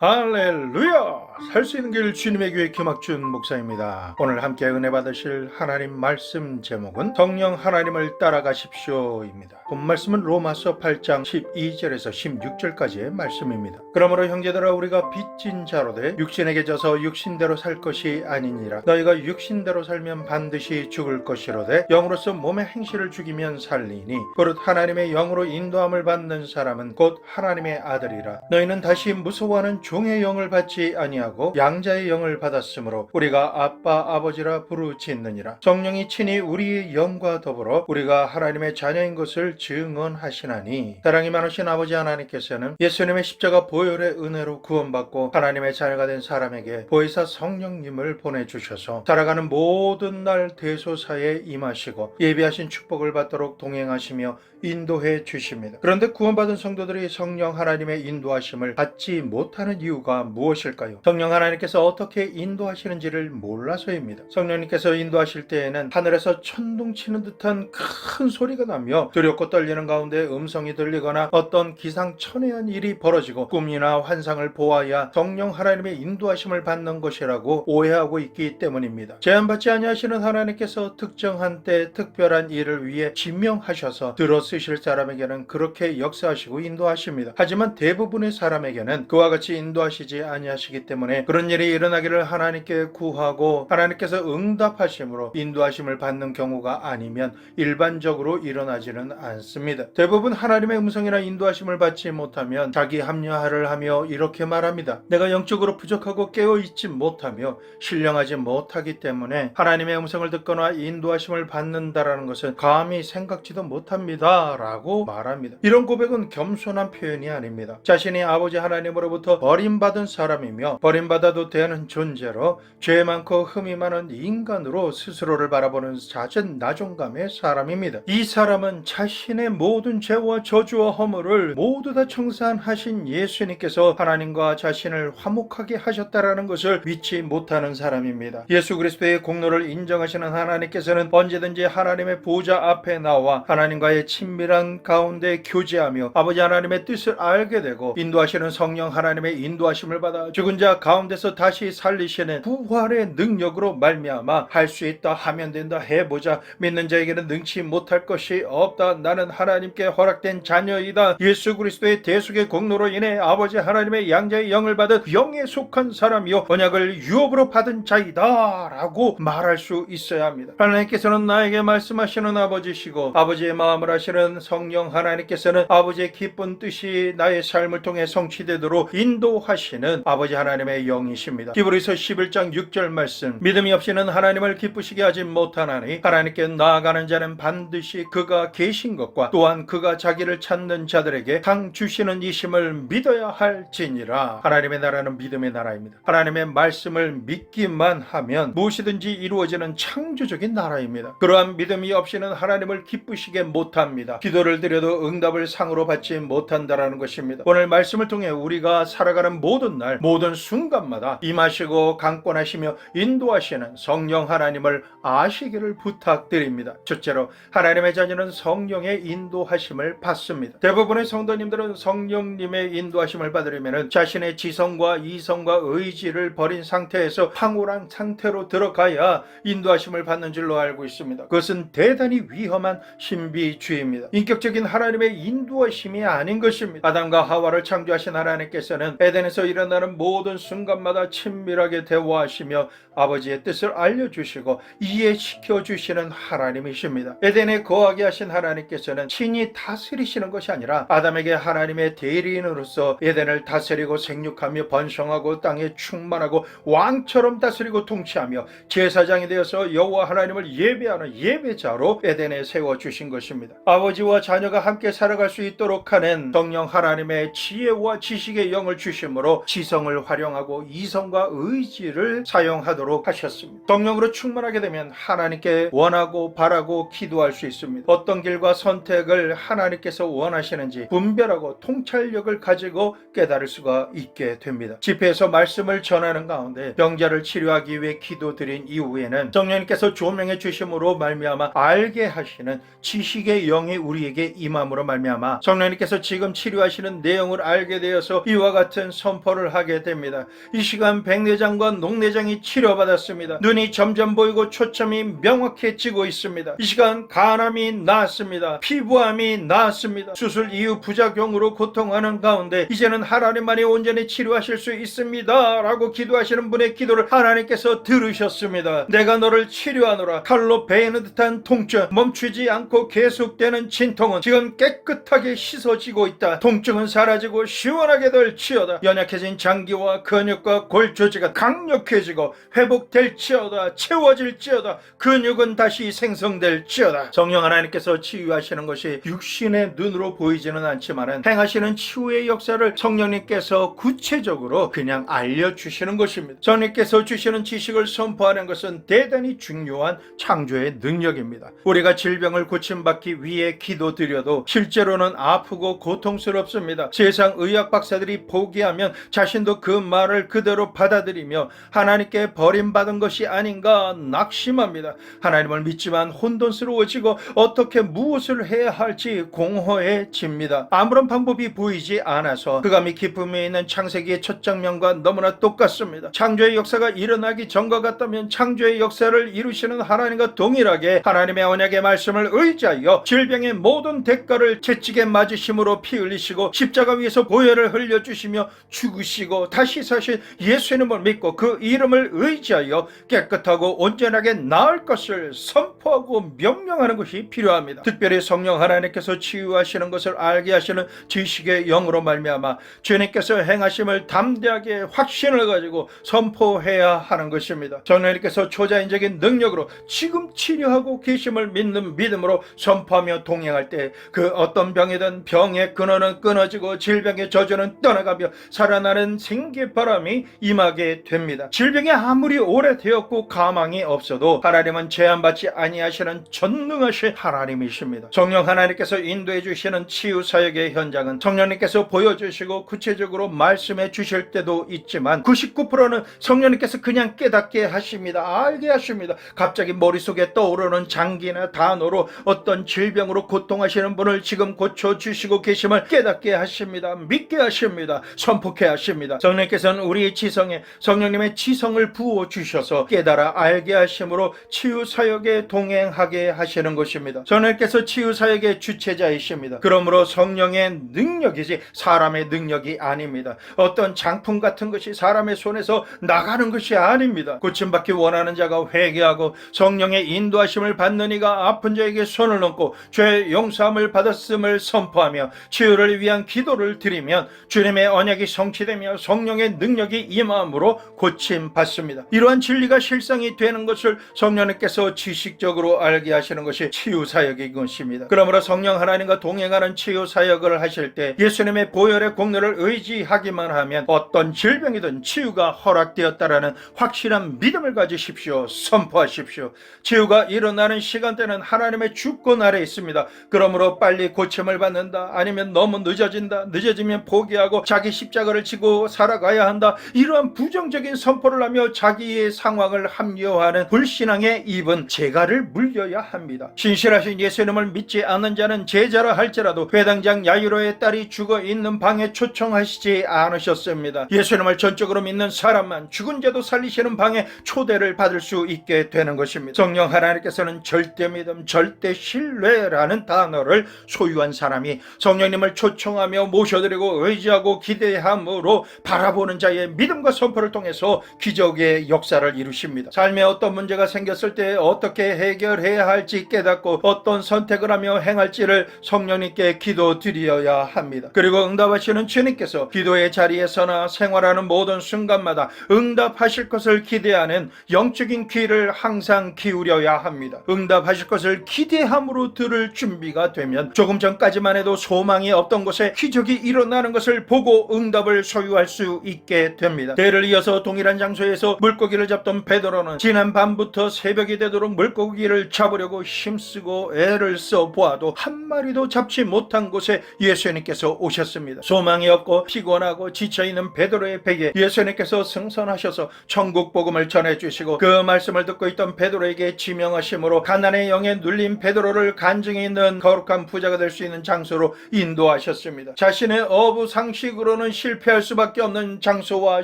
할렐루야! 살 수 있는 길 주님의 교회 김학준 목사입니다. 오늘 함께 은혜 받으실 하나님 말씀 제목은 성령 하나님을 따라가십시오입니다. 본 말씀은 로마서 8장 12절에서 16절까지의 말씀입니다. 그러므로 형제들아 우리가 빚진 자로 돼 육신에게 져서 육신대로 살 것이 아니니라. 너희가 육신대로 살면 반드시 죽을 것이로되 영으로서 몸의 행실을 죽이면 살리니 그릇 하나님의 영으로 인도함을 받는 사람은 곧 하나님의 아들이라. 너희는 다시 무서워하는 종의 영을 받지 아니하고 양자의 영을 받았으므로 우리가 아빠 아버지라 부르짖느니라. 성령이 친히 우리의 영과 더불어 우리가 하나님의 자녀인 것을 증언하시나니 사랑이 많으신 아버지 하나님께서는 예수님의 십자가 보혈의 은혜로 구원받고 하나님의 자녀가 된 사람에게 보혜사 성령님을 보내주셔서 살아가는 모든 날 대소사에 임하시고 예비하신 축복을 받도록 동행하시며 인도해 주십니다. 그런데 구원받은 성도들이 성령 하나님의 인도하심을 받지 못하는 이유가 무엇일까요? 성령 하나님께서 어떻게 인도하시는지를 몰라서입니다. 성령님께서 인도하실 때에는 하늘에서 천둥 치는 듯한 큰 소리가 나며 두렵고 떨리는 가운데 음성이 들리거나 어떤 기상천외한 일이 벌어지고 꿈이나 환상을 보아야 성령 하나님의 인도하심을 받는 것이라고 오해하고 있기 때문입니다. 제한받지 아니하시는 하나님께서 특정한 때 특별한 일을 위해 지명하셔서 쓰실 사람에게는 그렇게 역사하시고 인도하십니다. 하지만 대부분의 사람에게는 그와 같이 인도하시지 아니하시기 때문에 그런 일이 일어나기를 하나님께 구하고 하나님께서 응답하심으로 인도하심을 받는 경우가 아니면 일반적으로 일어나지는 않습니다. 대부분 하나님의 음성이나 인도하심을 받지 못하면 자기 합리화를 하며 이렇게 말합니다. 내가 영적으로 부족하고 깨어있지 못하며 신령하지 못하기 때문에 하나님의 음성을 듣거나 인도하심을 받는다라는 것은 감히 생각지도 못합니다 라고 말합니다. 이런 고백은 겸손한 표현이 아닙니다. 자신이 아버지 하나님으로부터 버림받은 사람이며 버림받아도 되는 존재로 죄 많고 흠이 많은 인간으로 스스로를 바라보는 잦은 나중감의 사람입니다. 이 사람은 자신의 모든 죄와 저주와 허물을 모두 다 청산하신 예수님께서 하나님과 자신을 화목하게 하셨다라는 것을 믿지 못하는 사람입니다. 예수 그리스도의 공로를 인정하시는 하나님께서는 언제든지 하나님의 보좌 앞에 나와 하나님과의 친밀한 가운데 교제하며 아버지 하나님의 뜻을 알게 되고 인도하시는 성령 하나님의 인도하심을 받아 죽은 자 가운데서 다시 살리시는 부활의 능력으로 말미암아 할 수 있다 하면 된다 해보자 믿는 자에게는 능치 못할 것이 없다. 나는 하나님께 허락된 자녀이다. 예수 그리스도의 대속의 공로로 인해 아버지 하나님의 양자의 영을 받은 영에 속한 사람이요 언약을 유업으로 받은 자이다 라고 말할 수 있어야 합니다. 하나님께서는 나에게 말씀하시는 아버지시고 아버지의 마음을 하시는 성령 하나님께서는 아버지의 기쁜 뜻이 나의 삶을 통해 성취되도록 인도하시는 아버지 하나님의 영이십니다. 히브리서 11장 6절 말씀 믿음이 없이는 하나님을 기쁘시게 하지 못하나니 하나님께 나아가는 자는 반드시 그가 계신 것과 또한 그가 자기를 찾는 자들에게 상 주시는 이심을 믿어야 할지니라. 하나님의 나라는 믿음의 나라입니다. 하나님의 말씀을 믿기만 하면 무엇이든지 이루어지는 창조적인 나라입니다. 그러한 믿음이 없이는 하나님을 기쁘시게 못합니다. 기도를 드려도 응답을 상으로 받지 못한다라는 것입니다. 오늘 말씀을 통해 우리가 살아가는 모든 날 모든 순간마다 임하시고 강권하시며 인도하시는 성령 하나님을 아시기를 부탁드립니다. 첫째로 하나님의 자녀는 성령의 인도하심을 받습니다. 대부분의 성도님들은 성령님의 인도하심을 받으려면 자신의 지성과 이성과 의지를 버린 상태에서 황홀한 상태로 들어가야 인도하심을 받는 줄로 알고 있습니다. 그것은 대단히 위험한 신비주의입니다. 인격적인 하나님의 인도하심이 아닌 것입니다. 아담과 하와를 창조하신 하나님께서는 에덴에서 일어나는 모든 순간마다 친밀하게 대화하시며 아버지의 뜻을 알려주시고 이해시켜 주시는 하나님이십니다. 에덴에 거하게 하신 하나님께서는 친히 다스리시는 것이 아니라 아담에게 하나님의 대리인으로서 에덴을 다스리고 생육하며 번성하고 땅에 충만하고 왕처럼 다스리고 통치하며 제사장이 되어서 여호와 하나님을 예배하는 예배자로 에덴에 세워주신 것입니다. 아버지와 자녀가 함께 살아갈 수 있도록 하는 성령 하나님의 지혜와 지식의 영을 주심으로 지성을 활용하고 이성과 의지를 사용하도록 하셨습니다. 성령으로 충만하게 되면 하나님께 원하고 바라고 기도할 수 있습니다. 어떤 길과 선택을 하나님께서 원하시는지 분별하고 통찰력을 가지고 깨달을 수가 있게 됩니다. 집회에서 말씀을 전하는 가운데 병자를 치료하기 위해 기도드린 이후에는 성령님께서 조명해 주심으로 말미암아 알게 하시는 지식의 영이 우리에게 임함으로 말미암아 성령님께서 지금 치료하시는 내용을 알게 되어서 이와 같은 이런 선포를 하게 됩니다. 이 시간 백내장과 녹내장이 치료받았습니다. 눈이 점점 보이고 초점이 명확해지고 있습니다. 이 시간 간암이 나았습니다. 피부암이 나았습니다. 수술 이후 부작용으로 고통하는 가운데 이제는 하나님만이 온전히 치료하실 수 있습니다 라고 기도하시는 분의 기도를 하나님께서 들으셨습니다. 내가 너를 치료하노라. 칼로 베이는 듯한 통증, 멈추지 않고 계속되는 진통은 지금 깨끗하게 씻어지고 있다. 통증은 사라지고 시원하게 될지어다. 연약해진 장기와 근육과 골조지가 강력해지고 회복될지어다. 채워질지어다. 근육은 다시 생성될지어다. 성령 하나님께서 치유하시는 것이 육신의 눈으로 보이지는 않지만 행하시는 치유의 역사를 성령님께서 구체적으로 그냥 알려주시는 것입니다. 성령님께서 주시는 지식을 선포하는 것은 대단히 중요한 창조의 능력입니다. 우리가 질병을 고침받기 위해 기도드려도 실제로는 아프고 고통스럽습니다. 세상 의학 박사들이 포기하면 자신도 그 말을 그대로 받아들이며 하나님께 버림받은 것이 아닌가 낙심합니다. 하나님을 믿지만 혼돈스러워지고 어떻게 무엇을 해야 할지 공허해집니다. 아무런 방법이 보이지 않아서 그감이 기쁨에 있는 창세기의 첫 장면과 너무나 똑같습니다. 창조의 역사가 일어나기 전과 같다면 창조의 역사를 이루시는 하나님과 동일하게 하나님의 언약의 말씀을 의지하여 질병의 모든 대가를 채찍에 맞으심으로 피 흘리시고 십자가 위에서 보혈을 흘려주시며 죽으시고 다시 사신 예수님을 믿고 그 이름을 의지하여 깨끗하고 온전하게 나을 것을 선포하고 명령하는 것이 필요합니다. 특별히 성령 하나님께서 치유하시는 것을 알게 하시는 지식의 영으로 말미암아 주님께서 행하심을 담대하게 확신을 가지고 선포해야 하는 것입니다. 성령님께서 초자연적인 능력으로 지금 치료하고 계심을 믿는 믿음으로 선포하며 동행할 때 그 어떤 병이든 병의 근원은 끊어지고 질병의 저주는 떠나가며 살아나는 생기바람이 임하게 됩니다. 질병이 아무리 오래되었고 가망이 없어도 하나님은 제한받지 아니하시는 전능하신 하나님이십니다. 성령 하나님께서 인도해 주시는 치유 사역의 현장은 성령님께서 보여주시고 구체적으로 말씀해 주실 때도 있지만 99%는 성령님께서 그냥 깨닫게 하십니다. 알게 하십니다. 갑자기 머릿속에 떠오르는 장기나 단어로 어떤 질병으로 고통하시는 분을 지금 고쳐주시고 계심을 깨닫게 하십니다. 믿게 하십니다. 선포케 하십니다. 성령님께서는 우리의 지성에 성령님의 지성을 부어주셔서 깨달아 알게 하심으로 치유사역에 동행하게 하시는 것입니다. 성령님께서 치유사역의 주체자이십니다. 그러므로 성령의 능력이지 사람의 능력이 아닙니다. 어떤 장품 같은 것이 사람의 손에서 나가는 것이 아닙니다. 고침받기 원하는 자가 회개하고 성령의 인도하심을 받는 이가 아픈 자에게 손을 얹고 죄의 용서함을 받았음을 선포하며 치유를 위한 기도를 드리면 주님의 언약이 성취되며 성령의 능력이 임함으로 고침받습니다. 이러한 진리가 실상이 되는 것을 성령님께서 지식적으로 알게 하시는 것이 치유사역인 것입니다. 그러므로 성령 하나님과 동행하는 치유사역을 하실 때 예수님의 보혈의 공로를 의지하기만 하면 어떤 질병이든 치유가 허락되었다라는 확실한 믿음을 가지십시오. 선포하십시오. 치유가 일어나는 시간대는 하나님의 주권 아래 있습니다. 그러므로 빨리 고침을 받는다, 아니면 너무 늦어진다, 늦어지면 포기하고 자기 십자가를 지고 살아가야 한다, 이러한 부정적인 선포를 하며 자기의 상황을 합리화하는 불신앙의 입은 재갈을 물려야 합니다. 신실하신 예수님을 믿지 않는 자는 제자라 할지라도 회당장 야이로의 딸이 죽어있는 방에 초청하시지 않으셨습니다. 예수님을 전적으로 믿는 사람만 죽은 자도 살리시는 방에 초대를 받을 수 있게 되는 것입니다. 성령 하나님께서는 절대 믿음, 절대 신뢰라는 단어를 소유한 사람이 성령님을 초청하며 모셔드리고 의지하고 기대함으로 바라보는 자의 믿음과 선포를 통해서 기적의 역사를 이루십니다. 삶에 어떤 문제가 생겼을 때 어떻게 해결해야 할지 깨닫고 어떤 선택을 하며 행할지를 성령님께 기도드려야 합니다. 그리고 응답하시는 주님께서 기도의 자리에서나 생활하는 모든 순간마다 응답하실 것을 기대하는 영적인 귀를 항상 기울여야 합니다. 응답하실 것을 기대함으로 들을 준비가 되면 조금 전까지만 해도 소망이 없던 곳에 기적이 일어나는 것을 보고 응답을 소유할 수 있게 됩니다. 대를 이어서 동일한 장소에서 물고기를 잡던 베드로는 지난 밤부터 새벽이 되도록 물고기를 잡으려고 힘쓰고 애를 써 보아도 한 마리도 잡지 못한 곳에 예수님께서 오셨습니다. 소망이 없고 피곤하고 지쳐있는 베드로의 배에 예수님께서 승선하셔서 천국 복음을 전해주시고 그 말씀을 듣고 있던 베드로에게 지명하심으로 가난의 영에 눌린 베드로를 간증이 있는 거룩한 부자가 될 수 있는 장소로 인도하셨습니다. 자신의 어부 상식으로는 실패할 수밖에 없는 장소와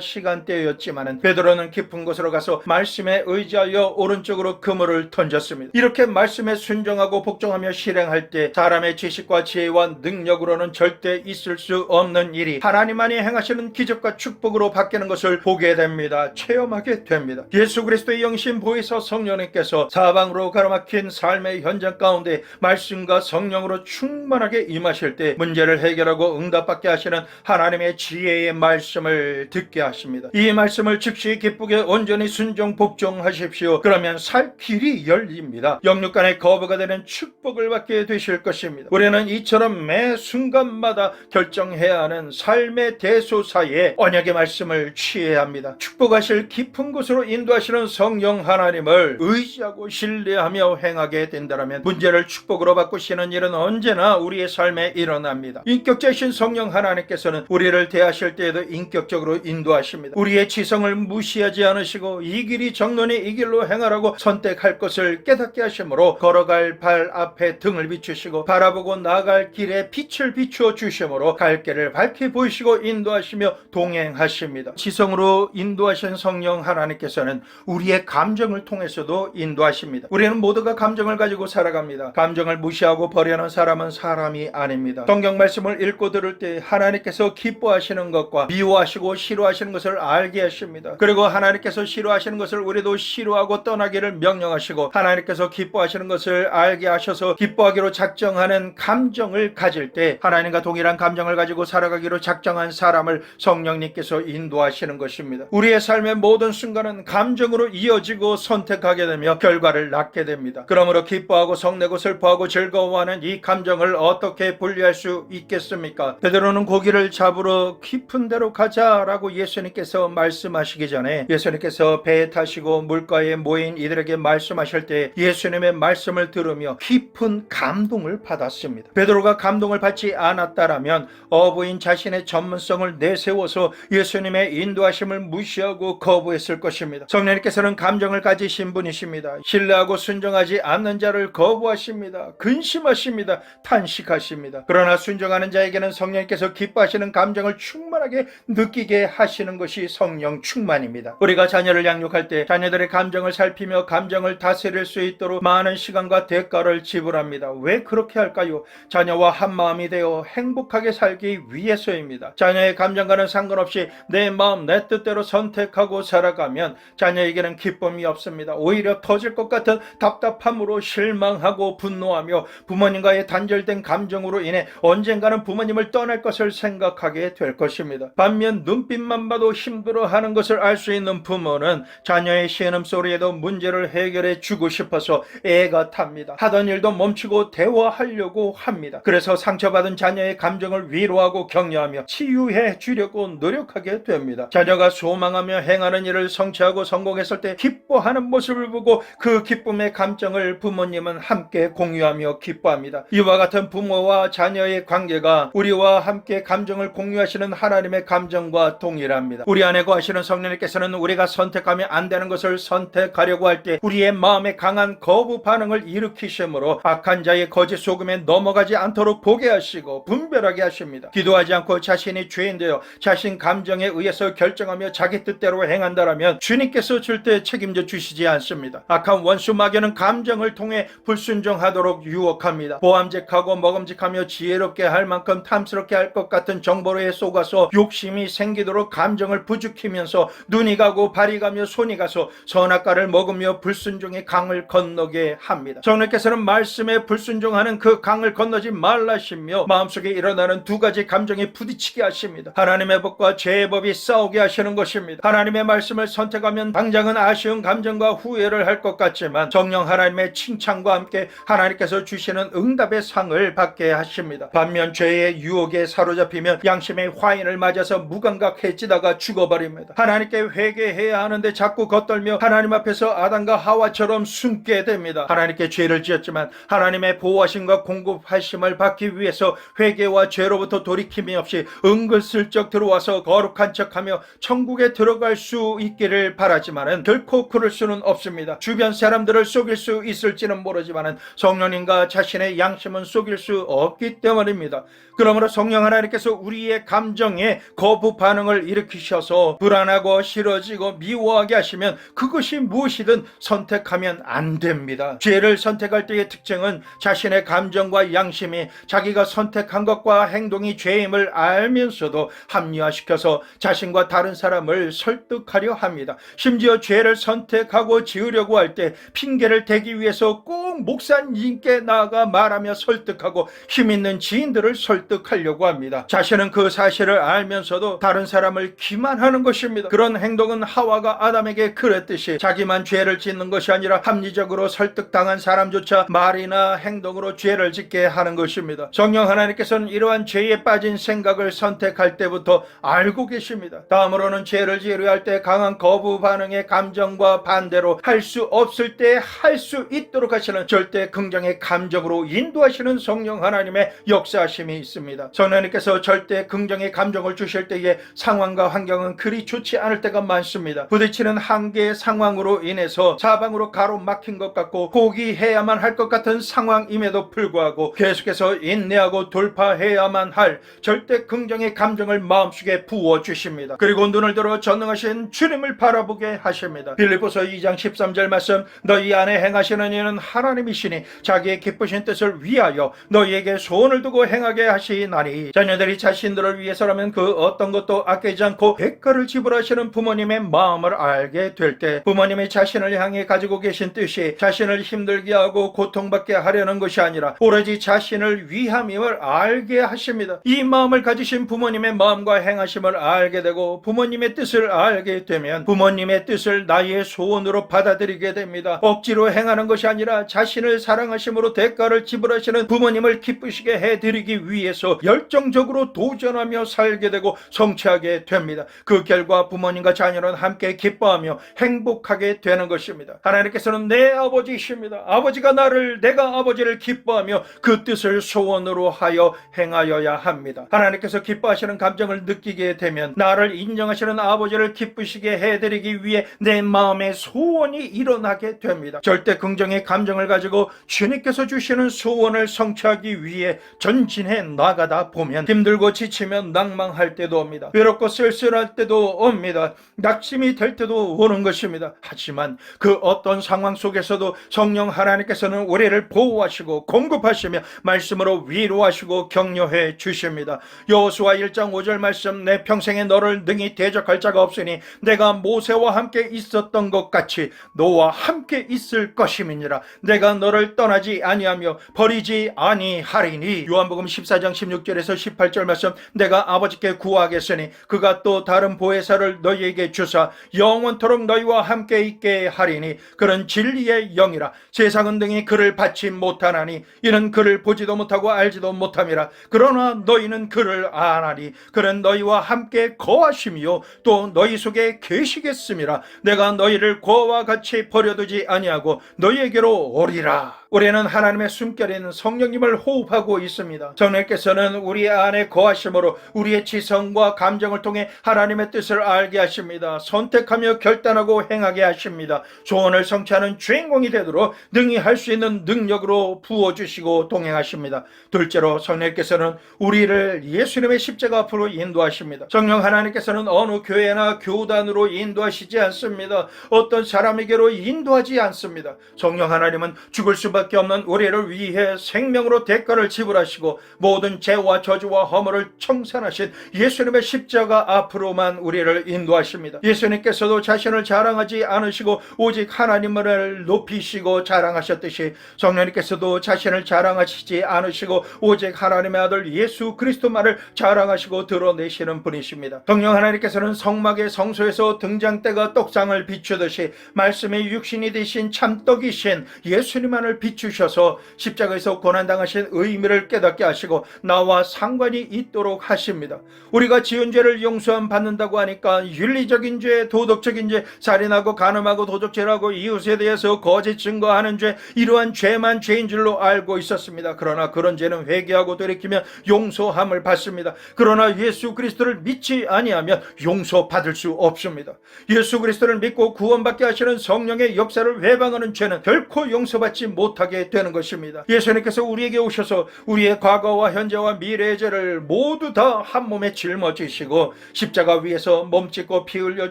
시간대였지만 베드로는 깊은 곳으로 가서 말씀에 의지하여 오른쪽으로 그물을 던졌습니다. 이렇게 말씀에 순종하고 복종하며 실행할 때 사람의 지식과 지혜와 능력으로는 절대 있을 수 없는 일이 하나님만이 행하시는 기적과 축복으로 바뀌는 것을 보게 됩니다. 체험하게 됩니다. 예수 그리스도의 영신 보혜사 성령님께서 사방으로 가로막힌 삶의 현장 가운데 말씀과 성령으로 충만하게 임하실 때 문제를 해결하고 응답받게 하시는 하나님의 지혜의 말씀을 듣게 하십니다. 이 말씀을 즉시 기쁘게 온전히 순종 복종하십시오. 그러면 살 길이 열립니다. 영육간의 거부가 되는 축복을 받게 되실 것입니다. 우리는 이처럼 매 순간마다 결정해야 하는 삶의 대소사에 언약의 말씀을 취해야 합니다. 축복하실 깊은 곳으로 인도하시는 성령 하나님을 의지하고 신뢰하며 행하게 된다면 문제를 축복으로 바꾸시는 일은 언제나 우리의 삶에 일어납니다. 인격자이신 성령 하나님께서는 우리를 대하실 때에도 인격적으로 인도하십니다. 우리의 지성을 무시하지 않으시고 이 길이 정론이 이 길로 행하라고 선택할 것을 깨닫게 하심으로 걸어갈 발 앞에 등을 비추시고 바라보고 나아갈 길에 빛을 비추어 주심으로 갈 길을 밝히 보이시고 인도하시며 동행하십니다. 지성으로 인도하신 성령 하나님께서는 우리의 감정을 통해서도 인도하십니다. 우리는 모두가 감정을 가지고 살아갑니다. 감정을 무시하고 버려는 사람은 사람이 아닙니다. 성경 말씀을 읽고 들을 때 하나님께서 기뻐하시는 것과 미워하시고 싫어하시는 것을 알게 하십니다. 그리고 하나님께서 싫어하시는 것을 우리도 싫어하고 떠나기를 명령하시고 하나님께서 기뻐하시는 것을 알게 하셔서 기뻐하기로 작정하는 감정을 가질 때 하나님과 동일한 감정을 가지고 살아가기로 작정한 사람을 성령님께서 인도하시는 것입니다. 우리의 삶의 모든 순간은 감정으로 이어지고 선택하게 되며 결과를 낳게 됩니다. 그러므로 기뻐하고 성내고 슬퍼하고 즐거워하는 이 감정을 어떻게 분리할 수 있겠습니까? 베드로는 고기를 잡으러 깊은 데로 가자라고 예수님께서 말씀하시기 전에 예수님께서 배에 타시고 물가에 모인 이들에게 말씀하실 때 예수님의 말씀을 들으며 깊은 감동을 받았습니다. 베드로가 감동을 받지 않았다라면 어부인 자신의 전문성을 내세워서 예수님의 인도하심을 무시하고 거부했을 것입니다. 성령님께서는 감정을 가지신 분이십니다. 신뢰하고 순종하지 않는 자를 거부하십니다. 근심하십니다. 탄식하십니다. 그러나 순종하는 자에게는 성령님께서 기뻐하시는 감정을 충만하게 느끼게 하시는 것이 성령 충만입니다. 우리가 자녀를 양육할 때 자녀들의 감정을 살피며 감정을 다스릴 수 있도록 많은 시간과 대가를 지불합니다. 왜 그렇게 할까요? 자녀와 한마음이 되어 행복하게 살기 위해서입니다. 자녀의 감정과는 상관없이 내 마음 내 뜻대로 선택하고 살아가면 자녀에게는 기쁨이 없습니다. 오히려 터질 것 같은 답답함으로 실망하고 분노하며 부모님과의 단절된 감정으로 인해 언젠가는 부모님을 떠날 것을 생각하게 될 것입니다. 반면 눈빛만 봐도 힘들어하는 것을 알 수 있는 부모는 자녀의 신음소리에도 문제를 해결해 주고 싶어서 애가 탑니다. 하던 일도 멈추고 대화하려고 합니다. 그래서 상처받은 자녀의 감정을 위로하고 격려하며 치유해 주려고 노력하게 됩니다. 자녀가 소망하며 행하는 일을 성취하고 성공했을 때 기뻐하는 모습을 보고 그 기쁨의 감정을 부모님은 함께 공유하며 기뻐합니다. 이와 같은 부모와 자녀의 관계가 우리와 함께 감정을 공유하시는 하나님의 감정과 동일합니다. 우리 안에 거하시는 성령님께서는 우리가 선택하면 안 되는 것을 선택하려고 할 때 우리의 마음에 강한 거부 반응을 일으키심으로 악한 자의 거짓 소금에 넘어가지 않도록 보게 하시고 분별하게 하십니다. 기도하지 않고 자신이 죄인되어 자신 감정에 의해서 결정하며 자기 뜻대로 행한다라면 주님께서 절대 책임져 주시지 않습니다. 악한 원수 마귀는 감정을 통해 불순종하도록 유혹합니다. 보암직하고 먹음직하며 지혜롭게 할 만큼 탐스럽게 할 것 같은 정보로에 속아서 욕심이 생기도록 감정을 부추기면서 눈이 가고 발이 가며 손이 가서 선악과를 먹으며 불순종의 강을 건너게 합니다. 성령께서는 말씀에 불순종하는 그 강을 건너지 말라시며 마음속에 일어나는 두 가지 감정이 부딪히게 하십니다. 하나님의 법과 죄의 법이 싸우게 하시는 것입니다. 하나님의 말씀을 선택하면 당장은 아쉬운 감정과 후회를 할 것 같지만 성령 하나님의 칭찬과 함께 하나님께서 주시는 응답의 상을 받게 하십니다. 반면 죄의 유혹에 사로잡히면 양심의 화인을 맞아서 무감각해지다가 죽어버립니다. 하나님께 회개해야 하는데 자꾸 겉돌며 하나님 앞에서 아담과 하와처럼 숨게 됩니다. 하나님께 죄를 지었지만 하나님의 보호하심과 공급하심을 받기 위해서 회개와 죄로부터 돌이킴이 없이 은근슬쩍 들어와서 거룩한 척하며 천국에 들어갈 수 있기를 바라지만은 결코 그럴 수는 없습니다. 주변 사람들을 속일 수 있을지는 모르지만은 성령님과 자신의 양심은 속일 수 없기 때문입니다. 그러므로 성령 하나님께서 우리의 감정에 거부 반응을 일으키셔서 불안하고 싫어지고 미워하게 하시면 그것이 무엇이든 선택하면 안 됩니다. 죄를 선택할 때의 특징은 자신의 감정과 양심이 자기가 선택한 것과 행동이 죄임을 알면서도 합리화시켜서 자신과 다른 사람을 설득하려 합니다. 심지어 죄를 선택하고 지으려고 할 때 핑계를 대기 위해서 꼭 목사님께 나아가 말하며 설득하고 힘있는 지인들을 설득하려고 합니다. 자신은 그 사실을 알면서도 다른 사람을 기만하는 것입니다. 그런 행동은 하와가 아담에게 그랬듯이 자기만 죄를 짓는 것이 아니라 합리적으로 설득당한 사람조차 말이나 행동으로 죄를 짓게 하는 것입니다. 성령 하나님께서는 이러한 죄에 빠진 생각을 선택할 때부터 알고 계십니다. 다음으로는 죄를 지으려 할 때 강한 거부 반응의 감정과 반대로 할 수 없을 때 할 수 있도록 하시는 절대 긍정의 감정으로 인도하시는 성령 하나님의 역사하심이 있습니다. 성령님께서 절대 긍정의 감정을 주실 때에 상황과 환경은 그리 좋지 않을 때가 많습니다. 부딪히는 한계의 상황으로 인해서 사방으로 가로막힌 것 같고 포기해야만 할 것 같은 상황임에도 불구하고 계속해서 인내하고 돌파해야만 할 절대 긍정의 감정을 마음속에 부어주십니다. 그리고 눈을 들어 전능하신 주님을 바라보게 하십니다. 빌립보서 2장 13절 말씀, 너희 안에 행하시는 이는 하나님이시니 자기의 기쁘신 뜻을 위하여 너희에게 소원을 두고 행하게 하시나니. 자녀들이 자신들을 위해서라면 그 어떤 것도 아끼지 않고 대가를 지불하시는 부모님의 마음을 알게 될 때 부모님이 자신을 향해 가지고 계신 뜻이 자신을 힘들게 하고 고통받게 하려는 것이 아니라 오로지 자신을 위함임을 알게 하십니다. 이 마음을 가지신 부모님의 마음과 행하심을 알게 되고 부모님의 뜻을 알게 되면 부모님의 뜻을 나의 소원으로 받아들이게 됩니다. 억지로 행하는 것이 아니라 자신을 사랑하심으로 대가를 지불하시는 부모님을 기쁘시게 해드리기 위해서 열정적으로 도전하며 살게 되고 성취하게 됩니다. 그 결과 부모님과 자녀는 함께 기뻐하며 행복하게 되는 것입니다. 하나님께서는 내 아버지이십니다. 아버지가 내가 아버지를 기뻐하며 그 뜻을 소원으로 하여 행하여야 합니다. 하나님께서 기뻐하시는 감정을 느끼게 되면 나를 인정하시는 아버지를 기쁘시게 해드리기 위해 내 마음의 소원이 일어나게 됩니다. 절대 긍정의 감정을 가지고 주님께서 주시는 소원을 성취하기 위해 전진해 나가다 보면 힘들고 지치면 낭망할 때도 옵니다. 외롭고 쓸쓸할 때도 옵니다. 낙심이 될 때도 오는 것입니다. 하지만 그 어떤 상황 속에서도 성령 하나님께서는 우리를 보호하시고 공급하시며 말씀으로 위로하시고 격려해 주십니다. 여호수아 1장 5절 말씀, 내 평생에 너를 능히 대적할 자가 없으니 내가 모세와 함께 있었던 것 같이 너와 함께 있을 것임이니라. 내가 너를 떠나지 아니하며 버리지 아니하리니. 요한복음 14장 16절에서 18절 말씀, 내가 아버지께 구하겠으니 그가 또 다른 보혜사를 너희에게 주사 영원토록 너희와 함께 있게 하리니 그런 진리의 영이라. 세상은 능히 그를 받지 못하나니 이는 그를 보지도 못하고 알지도 못함이라. 그러나 너희는 그를 아나니 그는 너희와 함께 거하심이요 또 너희 속에 계시겠음이라. 내가 너희를 고아와 같이 버려두지 아니하고 너희에게로 오리라. 우리는 하나님의 숨결인 성령님을 호흡하고 있습니다. 성령께서는 우리 안에 거하심으로 우리의 지성과 감정을 통해 하나님의 뜻을 알게 하십니다. 선택하며 결단하고 행하게 하십니다. 소원을 성취하는 주인공이 되도록 능히 할 수 있는 능력으로 부어주시고 동행하십니다. 둘째로 성령께서는 우리를 예수님의 십자가 앞으로 인도하십니다. 성령 하나님께서는 어느 교회나 교단으로 인도하시지 않습니다. 어떤 사람에게로 인도하지 않습니다. 성령 하나님은 죽을 수밖에 없는 우리를 위해 생명으로 대가를 지불하시고 모든 죄와 저주와 허물을 청산하신 예수님의 십자가 앞으로만 우리를 인도하십니다. 예수님께서도 자신을 자랑하지 않으시고 오직 하나님을 높이시고 자랑하셨듯이 성령님께서도 자신을 자랑하시지 않으시고 오직 하나님의 아들 예수 그리스도만을 자랑하시고 드러내시는 분이십니다. 성령 하나님께서는 성막의 성소에서 등장대가 떡상을 비추듯이 말씀의 육신이 되신 참떡이신 예수님만을 비추셔서 십자가에서 고난당하신 의미를 깨닫게 하시고 나와 상관이 있도록 하십니다. 우리가 지은 죄를 용서함 받는다고 하니까 윤리적인 죄, 도덕적인 죄, 살인하고 간음하고 도적질하고 이웃에 대해서 거짓 증거하는 죄, 이러한 죄만 죄인 줄로 알고 있었습니다. 그러나 그런 죄는 회개하고 돌이키면 용서함을 받습니다. 그러나 예수 그리스도를 믿지 아니하면 용서받을 수 없습니다. 예수 그리스도를 믿고 구원받게 하시는 성령의 역사를 회방하는 죄는 결코 용서받지 못하게 되는 것입니다. 예수님께서 우리에게 오셔서 우리의 과거와 현재와 미래의 죄를 모두 다 다 한 몸에 짊어지시고 십자가 위에서 몸짓고 피 흘려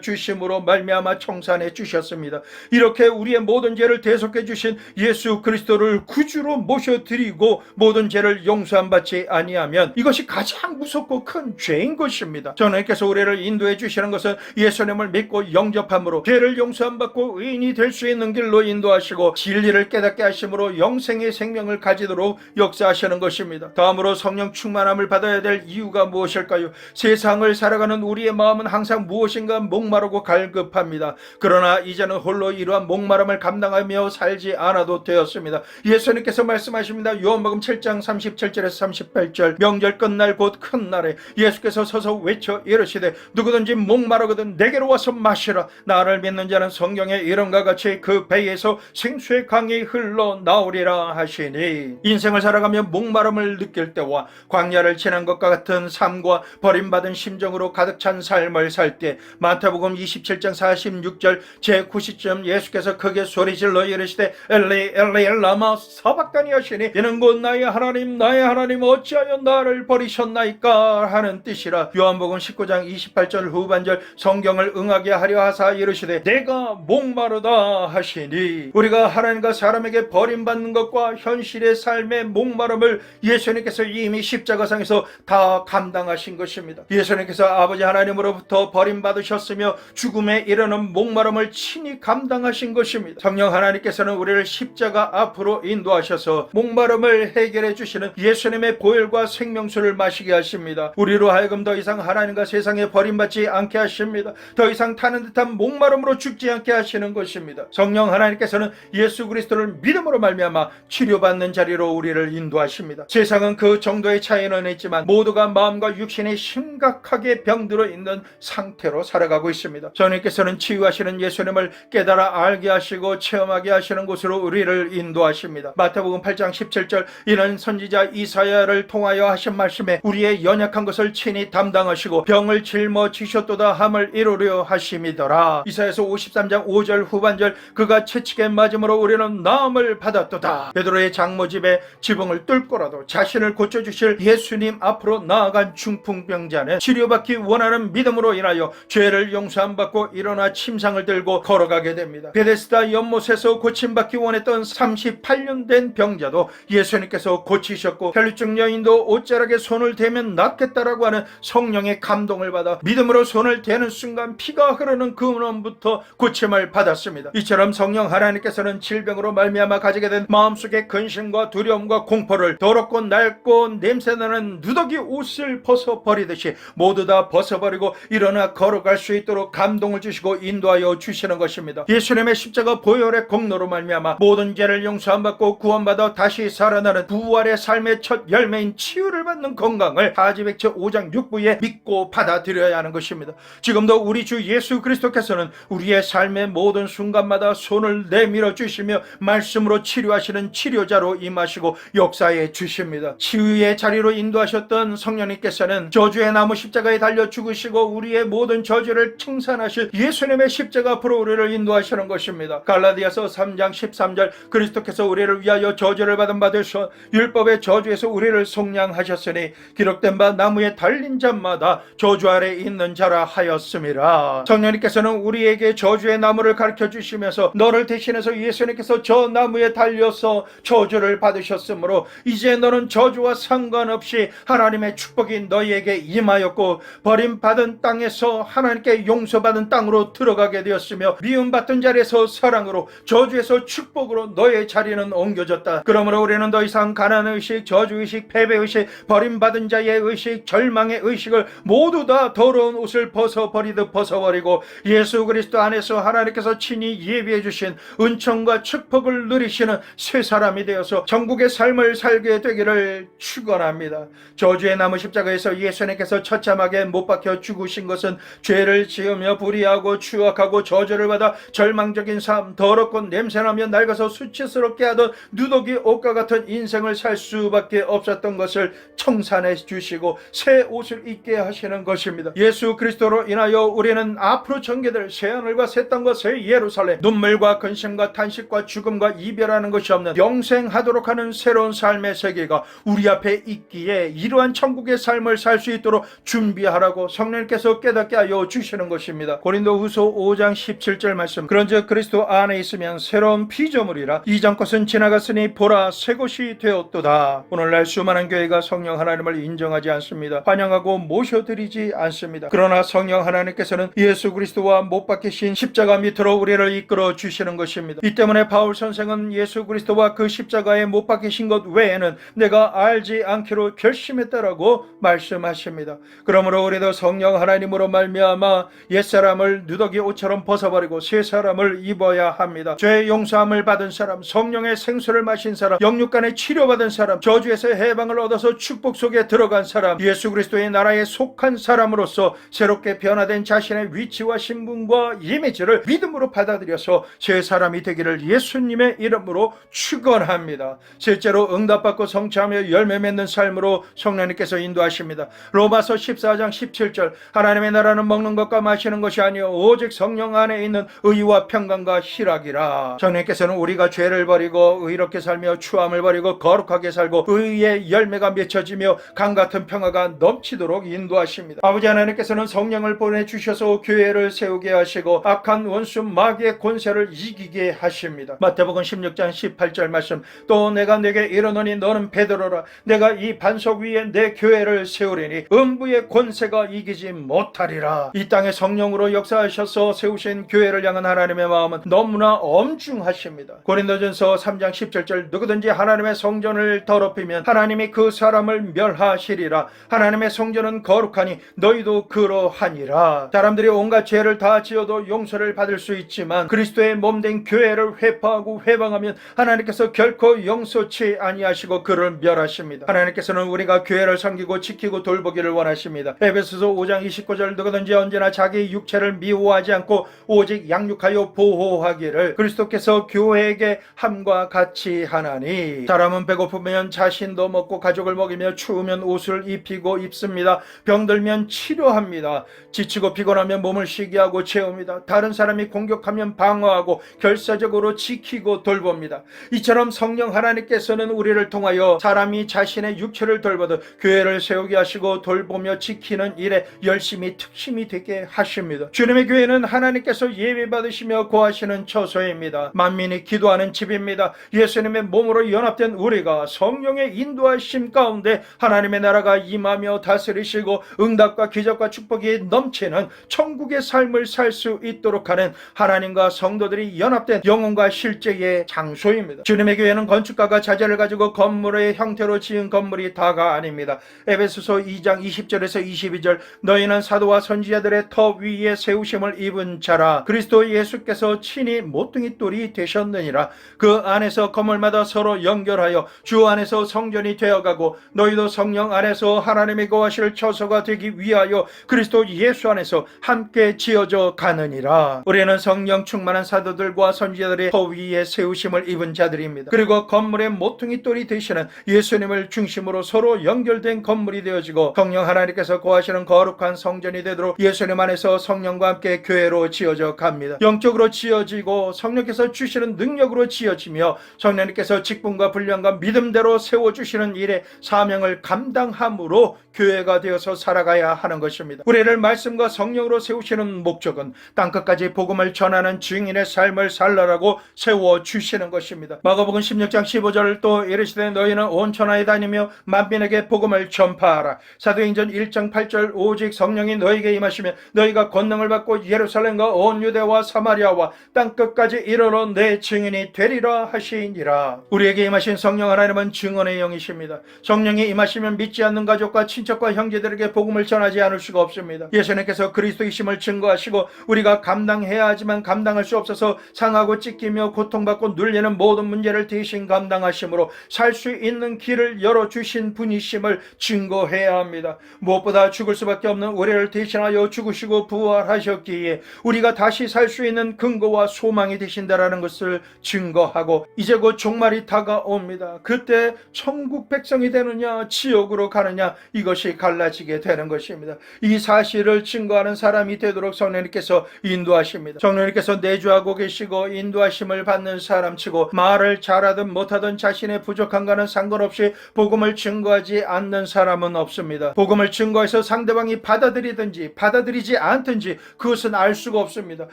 주심으로 말미암아 청산해 주셨습니다. 이렇게 우리의 모든 죄를 대속해 주신 예수 그리스도를 구주로 모셔드리고 모든 죄를 용서함 받지 아니하면 이것이 가장 무섭고 큰 죄인 것입니다. 주님께서 우리를 인도해 주시는 것은 예수님을 믿고 영접함으로 죄를 용서함 받고 의인이 될 수 있는 길로 인도하시고 진리를 깨닫게 하심으로 영생의 생명을 가지도록 역사하시는 것입니다. 다음으로 성령 충만함을 받아야 될 이유가 무엇일까요? 세상을 살아가는 우리의 마음은 항상 무엇인가 목마르고 갈급합니다. 그러나 이제는 홀로 이러한 목마름을 감당하며 살지 않아도 되었습니다. 예수님께서 말씀하십니다. 요한복음 7장 37절에서 38절 명절 끝날 곧 큰 날에 예수께서 서서 외쳐 이르시되 누구든지 목마르거든 내게로 와서 마시라. 나를 믿는 자는 성경의 이름과 같이 그 배에서 생수의 강이 흘러나오리라 하시니, 인생을 살아가며 목마름을 느낄 때와 광야를 지난 것과 같은 삶과 버림받은 심정으로 가득 찬 삶을 살 때 마태복음 27장 46절 제9시쯤 예수께서 크게 소리질러 이르시되 엘리 엘리 라마 사박다니 하시니 이는 곧 나의 하나님 어찌하여 나를 버리셨나이까 하는 뜻이라. 요한복음 19장 28절 후반절 성경을 응하게 하려 하사 이르시되 내가 목마르다 하시니, 우리가 하나님과 사람에게 버림받는 것과 현실의 삶의 목마름을 예수님께서 이미 십자가상에서 다 감당하신 것입니다. 예수님께서 아버지 하나님으로부터 버림받으셨으며 죽음에 이르는 목마름을 친히 감당하신 것입니다. 성령 하나님께서는 우리를 십자가 앞으로 인도하셔서 목마름을 해결해 주시는 예수님의 보혈과 생명수를 마시게 하십니다. 우리로 하여금 더 이상 하나님과 세상에 버림받지 않게 하십니다. 더 이상 타는 듯한 목마름으로 죽지 않게 하시는 것입니다. 성령 하나님께서는 예수 그리스도를 믿음으로 말미암아 치료받는 자리로 우리를 인도하십니다. 세상은 그 정도의 차이는 있지만 모두가 마음과 육신이 심각하게 병들어 있는 상태로 살아가고 있습니다. 주님께서는 치유하시는 예수님을 깨달아 알게 하시고 체험하게 하시는 곳으로 우리를 인도하십니다. 마태복음 8장 17절 이는 선지자 이사야를 통하여 하신 말씀에 우리의 연약한 것을 친히 담당하시고 병을 짊어지셨도다 함을 이루려 하심이더라. 이사야서 53장 5절 후반절 그가 채찍에 맞음으로 우리는 나음을 받았도다. 베드로의 장모집에 지붕을 뚫고라도 자신을 고쳐주실 예수님 앞으로 나아간 중풍병자는 치료받기 원하는 믿음으로 인하여 죄를 용서함 받고 일어나 침상을 들고 걸어가게 됩니다. 베데스다 연못에서 고침받기 원했던 38년 된 병자도 예수님께서 고치셨고 혈류증 여인도 옷자락에 손을 대면 낫겠다라고 하는 성령의 감동을 받아 믿음으로 손을 대는 순간 피가 흐르는 그 문부터 고침을 받았습니다. 이처럼 성령 하나님께서는 질병으로 말미암아 가지게 된 마음속의 근심과 두려움과 공포를 더럽고 낡고 냄새나는 누더기 옷을 벗어버리듯이 모두 다 벗어버리고 일어나 걸어갈 수 있도록 감동을 주시고 인도하여 주시는 것입니다. 예수님의 십자가 보혈의 공로로 말미암아 모든 죄를 용서함 받고 구원받아 다시 살아나는 부활의 삶의 첫 열매인 치유를 받는 건강을 사지백체 5장 6부에 믿고 받아들여야 하는 것입니다. 지금도 우리 주 예수 그리스도께서는 우리의 삶의 모든 순간마다 손을 내밀어 주시며 말씀으로 치료하시는 치료자로 임하시고 역사해 주십니다. 치유의 자리로 인도하셨던 성령님께서는 저주의 나무 십자가에 달려 죽으시고 우리의 모든 저주를 청산하실 예수님의 십자가 앞으로 우리를 인도하시는 것입니다. 갈라디아서 3장 13절 그리스도께서 우리를 위하여 저주를 받은 바 되셔 율법의 저주에서 우리를 속량하셨으니 기록된 바 나무에 달린 자마다 저주 아래 있는 자라 하였음이라. 성령님께서는 우리에게 저주의 나무를 가르쳐 주시면서 너를 대신해서 예수님께서 저 나무에 달려서 저주를 받으셨으므로 이제 너는 저주와 상관없이 하나님의 축복이 너희에게 임하였고 버림받은 땅에서 하나님께 용서받은 땅으로 들어가게 되었으며 미움받던 자리에서 사랑으로 저주에서 축복으로 너의 자리는 옮겨졌다. 그러므로 우리는 더 이상 가난의식, 저주의식, 패배의식, 버림받은 자의 의식, 절망의 의식을 모두 다 더러운 옷을 벗어버리듯 벗어버리고 예수 그리스도 안에서 하나님께서 친히 예비해 주신 은총과 축복을 누리시는 새 사람이 되어서 전국의 삶을 살게 되기를 축원합니다. 저주의 나무 십자가에서 예수님께서 처참하게 못 박혀 죽으신 것은 죄를 지으며 불의하고 추악하고 저주를 받아 절망적인 삶, 더럽고 냄새나며 낡아서 수치스럽게 하던 누더기 옷과 같은 인생을 살 수밖에 없었던 것을 청산해 주시고 새 옷을 입게 하시는 것입니다. 예수 그리스도로 인하여 우리는 앞으로 전개될 새 하늘과 새 땅과 새 예루살렘, 눈물과 근심과 탄식과 죽음과 이별하는 것이 없는 영생하도록 하는 새로운 삶의 세계가 우리 앞에 있기에 이러한 천국의 삶을 살 수 있도록 준비하라고 성령님께서 깨닫게 하여 주시는 것입니다. 고린도후서 5장 17절 말씀, 그런즉 그리스도 안에 있으면 새로운 피조물이라 이전 것은 지나갔으니 보라 새 것이 되었도다. 오늘날 수많은 교회가 성령 하나님을 인정하지 않습니다. 환영하고 모셔드리지 않습니다. 그러나 성령 하나님께서는 예수 그리스도와 못 박히신 십자가 밑으로 우리를 이끌어 주시는 것입니다. 이 때문에 바울 선생은 예수 그리스도와 그 십자가에 못 박히신 것 외에는 내가 알지 않기로 결심했다라고 말씀하십니다. 그러므로 우리도 성령 하나님으로 말미암아 옛사람을 누더기 옷처럼 벗어버리고 새 사람을 입어야 합니다. 죄의 용서함을 받은 사람, 성령의 생수를 마신 사람, 영육간에 치료받은 사람, 저주에서 해방을 얻어서 축복 속에 들어간 사람, 예수 그리스도의 나라에 속한 사람으로서 새롭게 변화된 자신의 위치와 신분과 이미지를 믿음으로 받아들여서 새 사람이 되기를 예수님의 이름으로 축원합니다. 실제로 응답받고 성취하며 열매 맺는 삶으로 성령님께서 인도하십니다. 로마서 14장 17절, 하나님의 나라는 먹는 것과 마시는 것이 아니요 오직 성령 안에 있는 의와 평강과 희락이라. 성령님께서는 우리가 죄를 버리고 의롭게 살며 추함을 버리고 거룩하게 살고 의의 열매가 맺혀지며 강같은 평화가 넘치도록 인도하십니다. 아버지 하나님께서는 성령을 보내주셔서 교회를 세우게 하시고 악한 원수 마귀의 권세를 이기게 하십니다. 마태복음 16장 18절 말씀, 또 내가 네게 이르노니 너는 베드로라. 내가 이 반석 위에 내 교회를 세우리니 음부의 권세가 이기지 못하리라. 이 땅에 성령으로 역사하셔서 세우신 교회를 향한 하나님의 마음은 너무나 엄중하십니다. 고린도전서 3장 17절, 누구든지 하나님의 성전을 더럽히면 하나님이 그 사람을 멸하시리라. 하나님의 성전은 거룩하니 너희도 그러하니라. 사람들이 온갖 죄를 다 지어도 용서를 받을 수 있지만 그리스도의 몸된 교회를 회파하고 회방하면 하나님께서 결코 용서치 아니하시고 그를 멸하십니다. 하나님께서는 우리가 교회를 섬기고 지키고 돌보기를 원하십니다. 에베소서 5장 29절, 누구든지 언제나 자기 육체를 미워하지 않고 오직 양육하여 보호하기를 그리스도께서 교회에게 함과 같이 하나니. 사람은 배고프면 자신도 먹고 가족을 먹이며 추우면 옷을 입히고 입습니다. 병들면 치료합니다. 지치고 피곤하면 몸을 쉬게 하고 채웁니다. 다른 사람이 공격하면 방어하고 결사적으로 지키고 돌봅니다. 이처럼 성령 하나님께서는 우리를 통하여 사람이 자신의 육체를 돌보듯 교회를 세우게 하시고 돌보며 지키는 일에 열심히 특심이 되게 하십니다. 주님의 교회는 하나님께서 예배받으시며 거하시는 처소입니다. 만민이 기도하는 집입니다. 예수님의 몸으로 연합된 우리가 성령의 인도하심 가운데 하나님의 나라가 임하며 다스리시고 응답과 기적과 축복이 넘치는 천국의 삶을 살 수 있도록 하는 하나님과 성도들이 연합된 영혼과 실제의 장소입니다. 주님의 교회는 건축가가 자재를 가지고 건물의 형태로 지은 건물이 다가 아닙니다. 에베소서 2장 20절에서 22절, 너희는 사도와 선지자들의 터 위에 세우심을 입은 자라. 그리스도 예수께서 친히 모퉁이 돌이 되셨느니라. 그 안에서 건물마다 서로 연결하여 주 안에서 성전이 되어가고 너희도 성령 안에서 하나님의 거하실 처소가 되기 위하여 그리스도 예수 안에서 함께 지어져 가느니라. 우리는 성령 충만한 사도들과 선지자들의 터 위에 세우심을 입은 자들입니다. 그리고 건물의 모퉁이 돌이 되시는 예수님을 중심으로 서로 연결된 건물이 되어지고 성령 하나님께서 거하시는 거룩한 성전이 되도록 예수님 안에서 성령과 함께 교회로 지어져 갑니다. 영적으로 지어지고 성령께서 주시는 능력으로 지어지며 성령님께서 직분과 분량과 믿음대로 세워주시는 일에 사명을 감당함으로 교회가 되어서 살아가야 하는 것입니다. 우리를 말씀과 성령으로 세우시는 목적은 땅끝까지 복음을 전하는 증인의 삶을 살라라고 세워주시는 것입니다. 마가복음 16장 15절, 또 이르시되 너희는 온 천하에 다니며 만민에게 복음을 전파하라. 사도행전 1장 8절, 오직 성령이 너희에게 임하시면 너희가 권능을 받고 예루살렘과 온 유대와 사마리아와 땅끝까지 이르러 내 증인이 되리라 하시니라. 우리에게 임하신 성령 하나님은 증언의 영이십니다. 성령이 임하시면 믿지 않는 가족과 친척과 형제들에게 복음을 전하지 않을 수가 없습니다. 예수님께서 그리스도이심을 증거하시고 우리가 감당해야 하지만 감당할 수 없어서 상하고 찢기며 고통받고 눌리는 모든 문제를 대신 감당하심으로 살 수 있는 길을 열어주신 분이심을 증거해야 합니다. 무엇보다 죽을 수밖에 없는 우리를 대신하여 죽으시고 부활하셨기에 우리가 다시 살 수 있는 근거와 소망이 되신다라는 것을 증거하고 이제 곧 종말이 다가옵니다. 그때 천국 백성이 되느냐 지옥으로 가느냐 이것이 갈라지게 되는 것입니다. 이 사실을 증거하는 사람이 되도록 성령님께서 인도하십니다. 성령님께서 내주하고 계시고 인도하심을 받는 사람치고 말을 잘하든 못하든 자신의 부족함과는 상관없이 복음을 증거하지 않는 사람 사람은 없습니다. 복음을 증거해서 상대방이 받아들이든지 받아들이지 않든지 그것은 알 수가 없습니다.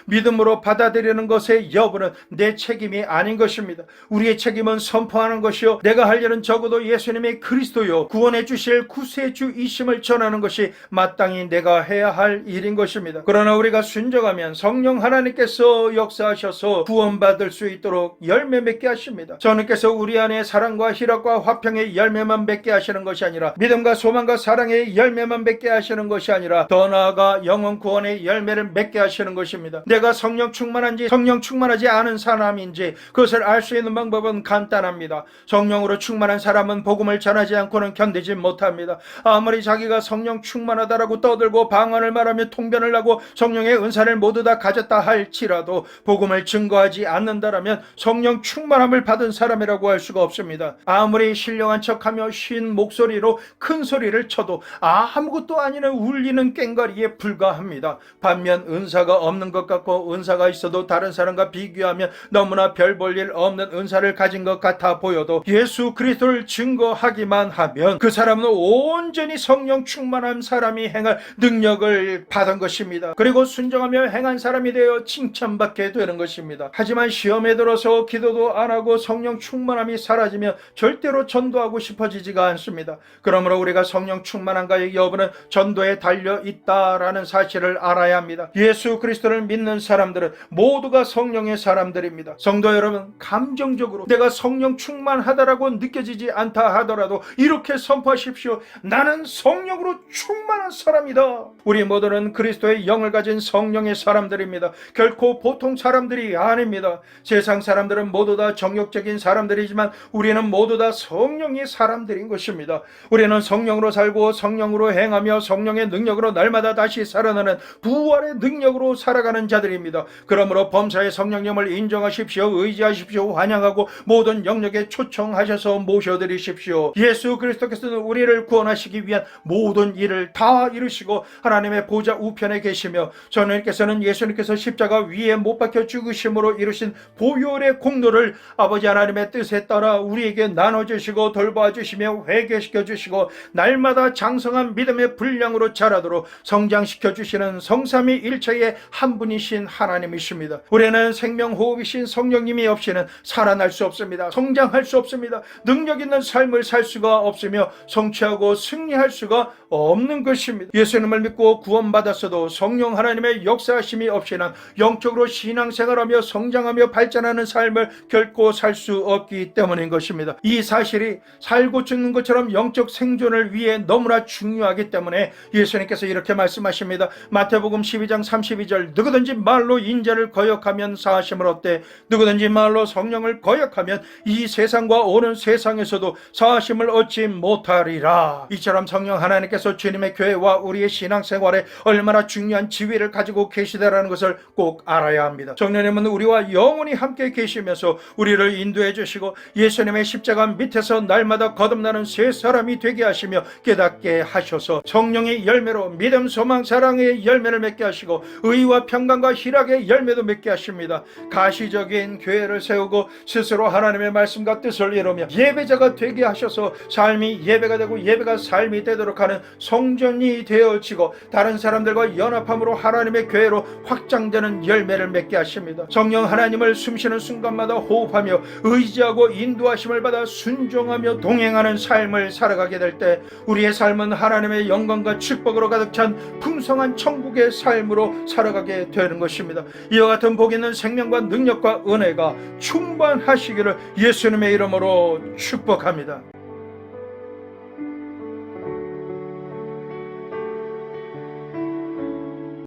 믿음으로 받아들이는 것의 여부는 내 책임이 아닌 것입니다. 우리의 책임은 선포하는 것이요, 내가 할 일은 적어도 예수님의 그리스도요 구원해 주실 구세주이심을 전하는 것이 마땅히 내가 해야 할 일인 것입니다. 그러나 우리가 순종하면 성령 하나님께서 역사하셔서 구원받을 수 있도록 열매 맺게 하십니다. 저는께서 우리 안에 사랑과 희락과 화평의 열매만 맺게 하시는 것이 아니라 믿음과 소망과 사랑의 열매만 맺게 하시는 것이 아니라 더 나아가 영혼 구원의 열매를 맺게 하시는 것입니다. 내가 성령 충만한지 성령 충만하지 않은 사람인지 그것을 알 수 있는 방법은 간단합니다. 성령으로 충만한 사람은 복음을 전하지 않고는 견디지 못합니다. 아무리 자기가 성령 충만하다라고 떠들고 방언을 말하며 통변을 하고 성령의 은사를 모두 다 가졌다 할지라도 복음을 증거하지 않는다라면 성령 충만함을 받은 사람이라고 할 수가 없습니다. 아무리 신령한 척하며 쉰 목소리로 큰 소리를 쳐도 아무것도 아니는 울리는 꽹과리에 불과합니다. 반면 은사가 없는 것 같고 은사가 있어도 다른 사람과 비교하면 너무나 별 볼 일 없는 은사를 가진 것 같아 보여도 예수 그리스도를 증거하기만 하면 그 사람은 온전히 성령 충만한 사람이 행할 능력을 받은 것입니다. 그리고 순종하며 행한 사람이 되어 칭찬받게 되는 것입니다. 하지만 시험에 들어서 기도도 안 하고 성령 충만함이 사라지면 절대로 전도하고 싶어지지가 않습니다. 그러므로 우리가 성령 충만한가의 여부는 전도에 달려 있다라는 사실을 알아야 합니다. 예수 그리스도를 믿는 사람들은 모두가 성령의 사람들입니다. 성도 여러분, 감정적으로 내가 성령 충만하다라고 느껴지지 않다 하더라도 이렇게 선포하십시오. 나는 성령으로 충만한 사람이다. 우리 모두는 그리스도의 영을 가진 성령의 사람들입니다. 결코 보통 사람들이 아닙니다. 세상 사람들은 모두 다 정욕적인 사람들이지만 우리는 모두 다 성령의 사람들인 것입니다. 우리는 성령으로 살고 성령으로 행하며 성령의 능력으로 날마다 다시 살아나는 부활의 능력으로 살아가는 자들입니다. 그러므로 범사의 성령님을 인정하십시오. 의지하십시오. 환영하고 모든 영역에 초청하셔서 모셔드리십시오. 예수 그리스도께서는 우리를 구원하시기 위한 모든 일을 다 이루시고 하나님의 보좌 우편에 계시며 저님께서는 예수님께서 십자가 위에 못 박혀 죽으심으로 이루신 보혈의 공로를 아버지 하나님의 뜻에 따라 우리에게 나눠주시고 돌봐주시며 회개시켜주시고 날마다 장성한 믿음의 분량으로 자라도록 성장시켜주시는 성삼위일체의 한 분이신 하나님이십니다. 우리는 생명호흡이신 성령님이 없이는 살아날 수 없습니다. 성장할 수 없습니다. 능력 있는 삶을 살 수가 없으며 성취하고 승리할 수가 없는 것입니다. 예수님을 믿고 구원받았어도 성령 하나님의 역사하심이 없이는 영적으로 신앙생활하며 성장하며 발전하는 삶을 결코 살 수 없기 때문인 것입니다. 이 사실이 살고 죽는 것처럼 영적 생존을 위해 너무나 중요하기 때문에 예수님께서 이렇게 말씀하십니다. 마태복음 12장 32절 누구든지 말로 인자를 거역하면 사하심을 얻되 누구든지 말로 성령을 거역하면 이 세상과 오는 세상에서도 사하심을 얻지 못하리라. 이처럼 성령 하나님께서 주님의 교회와 우리의 신앙생활에 얼마나 중요한 지위를 가지고 계시다라는 것을 꼭 알아야 합니다. 성령님은 우리와 영원히 함께 계시면서 우리를 인도해 주시고 예수님의 십자가 밑에서 날마다 거듭나는 새 사람이 되게 하시며 깨닫게 하셔서 성령의 열매로 믿음, 소망, 사랑의 열매를 맺게 하시고 의와 평강과 희락의 열매도 맺게 하십니다. 가시적인 교회를 세우고 스스로 하나님의 말씀과 뜻을 이루며 예배자가 되게 하셔서 삶이 예배가 되고 예배가 삶이 되도록 하는 성전이 되어지고 다른 사람들과 연합함으로 하나님의 교회로 확장되는 열매를 맺게 하십니다. 성령 하나님을 숨쉬는 순간마다 호흡하며 의지하고 인도하심을 받아 순종하며 동행하는 삶을 살아가게 될 때 우리의 삶은 하나님의 영광과 축복으로 가득 찬 풍성한 천국의 삶으로 살아가게 되는 것입니다. 이와 같은 복 있는 생명과 능력과 은혜가 충만하시기를 예수님의 이름으로 축복합니다.